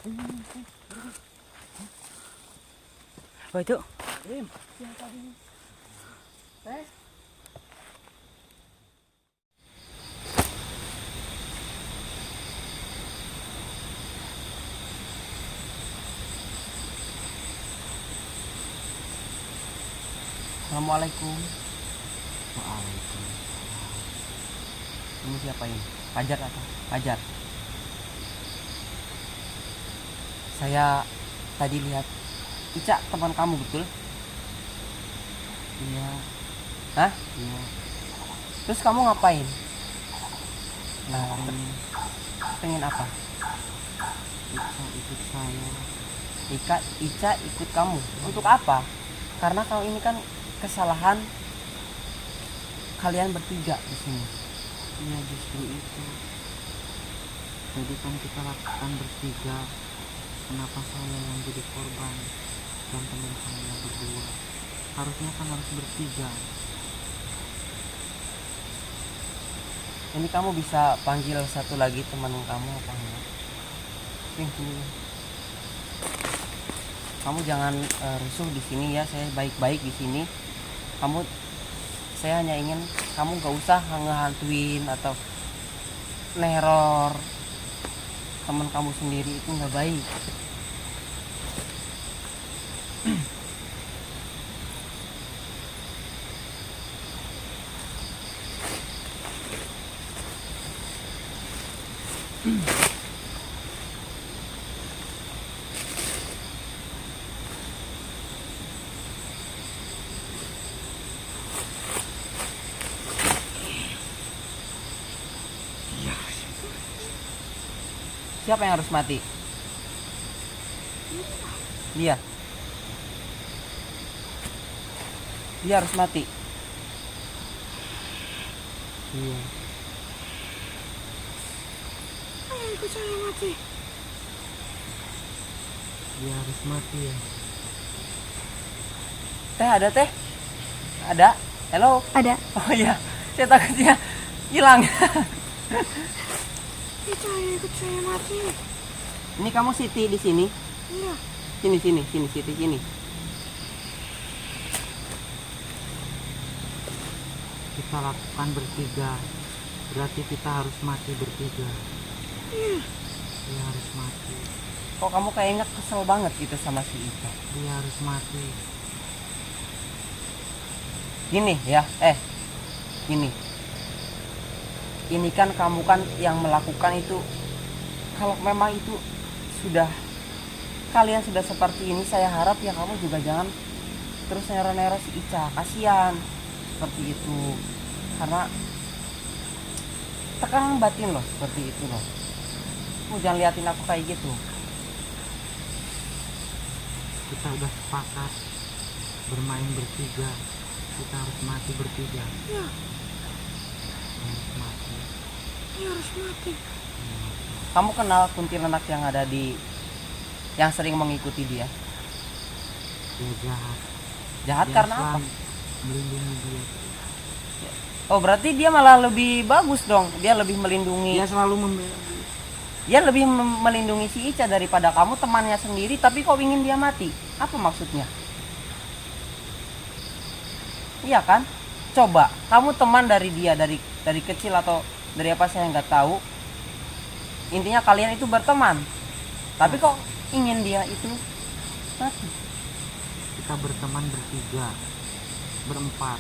Apa itu? Siapa ini? Assalamualaikum. Waalaikumsalam. Ini siapa ini? Fajar atau Fajar? Saya tadi lihat Ica, teman kamu, betul? Iya, Hah? iya. Terus kamu ngapain? Nah, Pengen apa? Ica ikut saya. Ica ikut kamu. Untuk apa? Karena kalau ini kan kesalahan kalian bertiga di sini. Iya, justru itu. Jadi kan kita lakukan bertiga. Kenapa saya yang jadi korban dan teman saya berdua? Harusnya kan harus bertiga. Ini kamu bisa panggil satu lagi teman kamu apa enggak? Sini. Kamu jangan rusuh di sini ya. Saya baik-baik di sini. Saya hanya ingin kamu gak usah ngehantuin atau neror teman kamu sendiri, itu nggak baik. Siapa yang harus mati? Dia. Dia harus mati. Iya. Ayo ikut saya mati. Dia harus mati ya. Teh ada teh? Ada? Halo? Ada. Oh iya, saya takutnya hilang. Itu ayo ikut saya mati. Ini kamu Siti di sini? Iya. Sini Siti sini. Kita lakukan bertiga. Berarti kita harus mati bertiga. Iya. Dia harus mati. Kok kamu kayaknya kesel banget gitu sama si Ica? Dia harus mati. Gini ya, gini. Ini kan kamu kan yang melakukan itu. Kalau memang itu kalian sudah seperti ini, saya harap ya kamu juga jangan terus nero-nero si Ica. Kasihan seperti itu. Karena tekanan batin loh seperti itu loh. Kamu jangan liatin aku kayak gitu. Kita udah sepakat bermain bertiga. Kita harus mati bertiga. Iya. Harus mati. Dia harus mati. Kamu kenal kuntilanak yang sering mengikuti dia? Dia jahat. Jahat Dia karena apa? selalu melindungi dia. Oh, berarti dia malah lebih bagus dong. Dia lebih melindungi. Dia selalu membela dia. Dia lebih melindungi si Ica daripada kamu, temannya sendiri, tapi kok ingin dia mati? Apa maksudnya? Iya kan? Coba, kamu teman dari dia dari kecil atau dari apa saya nggak tahu. Intinya kalian itu berteman. Tapi kok ingin dia itu mati? Kita berteman bertiga, berempat.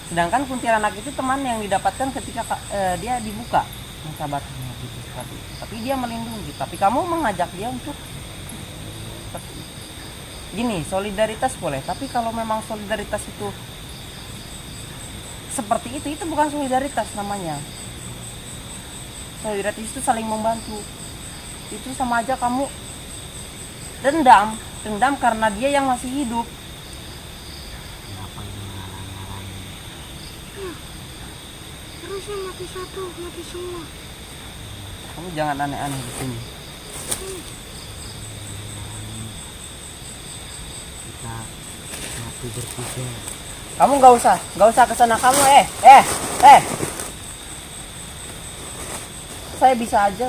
Sedangkan kuntilanak itu teman yang didapatkan ketika dia dibuka sahabatnya gitu seperti itu. Tapi dia melindungi. Tapi kamu mengajak dia untuk seperti itu. Gini, solidaritas boleh. Tapi kalau memang solidaritas itu seperti itu bukan solidaritas namanya. Solidaritas itu saling membantu. Itu sama aja kamu dendam karena dia yang masih hidup. Kenapa ini ngarang-ngarang? Harusnya mati satu, mati semua. Kamu jangan aneh-aneh di sini. Kita mati bertiga. Kamu nggak usah kesana kamu. Saya bisa aja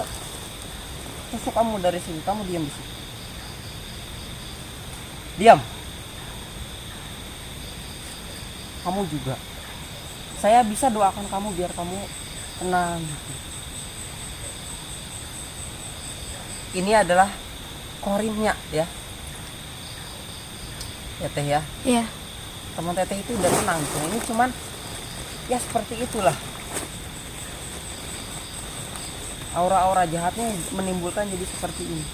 tusuk kamu dari sini, kamu diam di sini. Diam. Kamu juga. Saya bisa doakan kamu biar kamu tenang gitu. Ini adalah korinnya ya. Ya teh ya. Iya. Teman teteh itu udah tenang gitu. Ini cuman ya seperti itulah. Aura-aura jahatnya menimbulkan jadi seperti ini.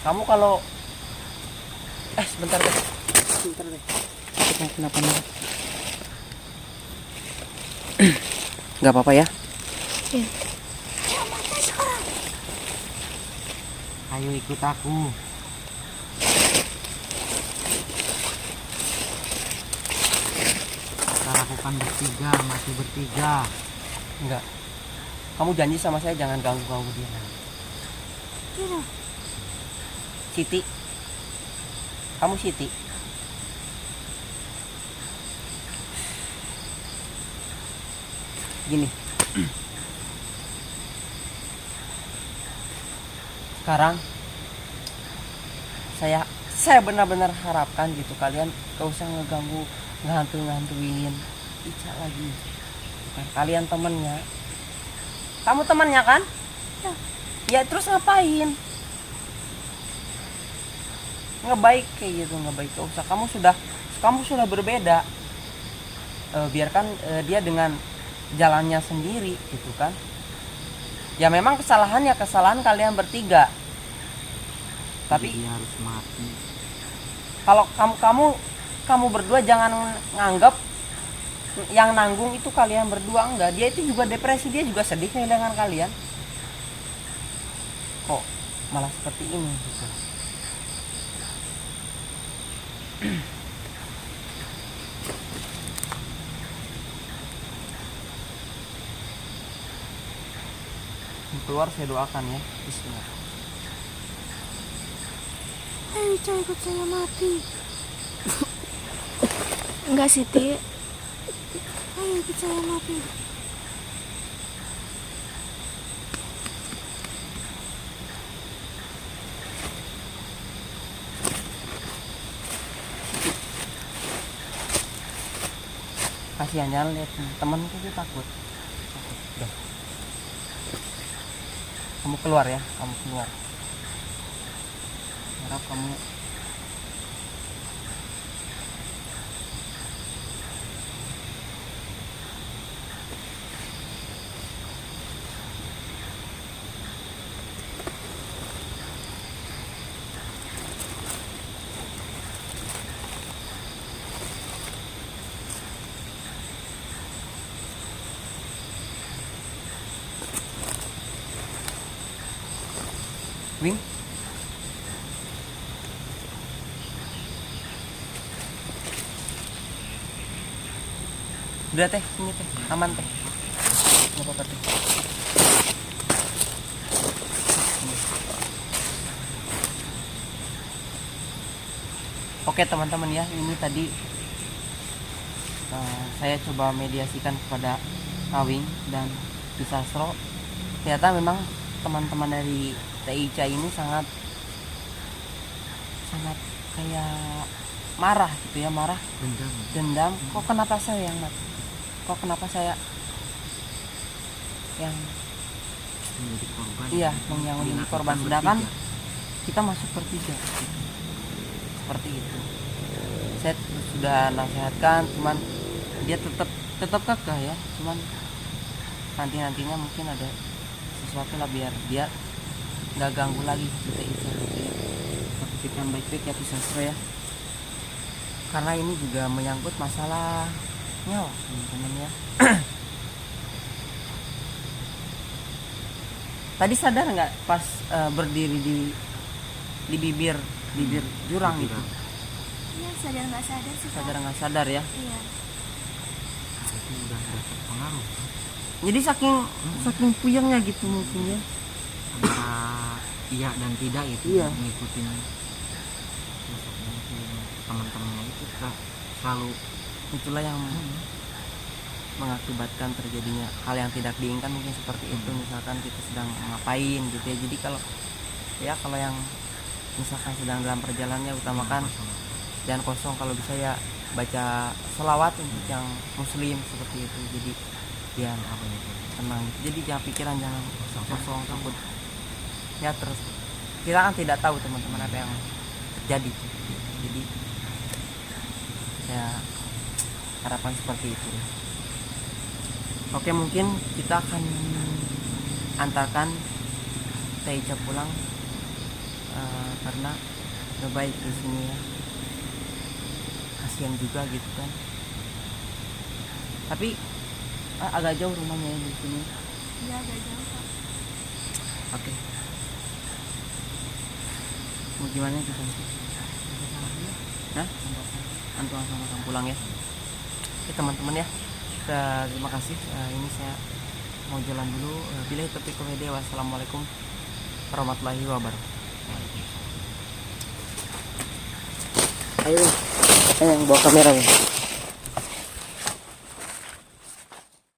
Kamu kalau sebentar deh. Sebentar deh. Kenapa nih? Nggak apa-apa ya? Iya. Ayo ikut aku. Kita lakukan bertiga, mati bertiga. Enggak. Kamu janji sama saya jangan ganggu-ganggu dia. Tidak. Siti. Kamu Siti. Gini. Sekarang saya benar-benar harapkan gitu kalian gak usah ngeganggu, ngantuin Ica lagi. Bukan, kalian temennya. Kamu temannya kan? Ya. Ya terus ngapain? Nggak baik kayak gitu, nggak baik. Gak usah. Kamu sudah berbeda. Biarkan dia dengan jalannya sendiri gitu kan. Ya memang kesalahan kalian bertiga. Tapi Jadi dia harus mati. kalau kamu berdua jangan nganggap yang nanggung itu kalian berdua. Enggak, dia itu juga depresi, dia juga sedih kehilangan kalian. Kok malah seperti ini gitu. Keluar saya doakan ya. Bismillah. Ayo Ica ikut saya mati. Enggak Siti. Ayo ikut saya mati. Kasihannya lihat temanku tuh takut. Udah. Kamu keluar ya, kamu keluar. Harap kamu Wing. Udah teh, sini teh, aman teh. Nggak apa-apa teh. Oke teman-teman ya, ini tadi saya coba mediasikan kepada Kawing dan Kisasro. Ternyata memang teman-teman dari TICA ini sangat kayak marah gitu ya, marah, dendam. Kok kenapa saya yang mati? Kok kenapa saya yang Menjadi korban. iya yang menjadi korban, sedangkan kita masuk bertiga seperti itu. Saya sudah nasihatkan, cuman dia tetap kekeh ya, cuman nantinya mungkin ada sesuatu lah biar dia nggak ganggu lagi kita itu. Tapi pikirkan baik-baik ya Kisasro ya, karena ini juga menyangkut masalah nyawa teman-teman ya. Tadi sadar nggak pas berdiri di bibir jurang gitu? Iya, sadar nggak sadar sih. Sadar nggak sadar ya? Iya. Itu udah terpengaruh Jadi saking puyengnya gitu mungkin ya. antara iya dan tidak itu. Iya. Ngikutin teman-temannya itu selalu Itulah yang mengakibatkan terjadinya hal yang tidak diinginkan, mungkin seperti itu. Misalkan kita sedang ngapain gitu ya, jadi kalau yang misalkan sedang dalam perjalanannya, utamakan jangan kosong, kalau bisa ya baca sholawat untuk yang muslim seperti itu, jadi biar tenang. Jadi jangan pikiran jangan kosong takut ya. Terus kita kan tidak tahu teman-teman apa yang terjadi, jadi ya harapan seperti itu. Oke, mungkin kita akan antarkan Teh Ica pulang karena udah baik di sini ya, kasihan juga gitu kan. Tapi agak jauh rumahnya ya di sini. Iya, agak jauh Pak. Oke. Mau gimana kita? Hah? Antum sama pulang ya. Oke teman-teman ya. Terima kasih. Ini saya mau jalan dulu. Billahi taufiq wal hidayah. Wassalamualaikum warahmatullahi wabarakatuh. Ayo, bawa kamera.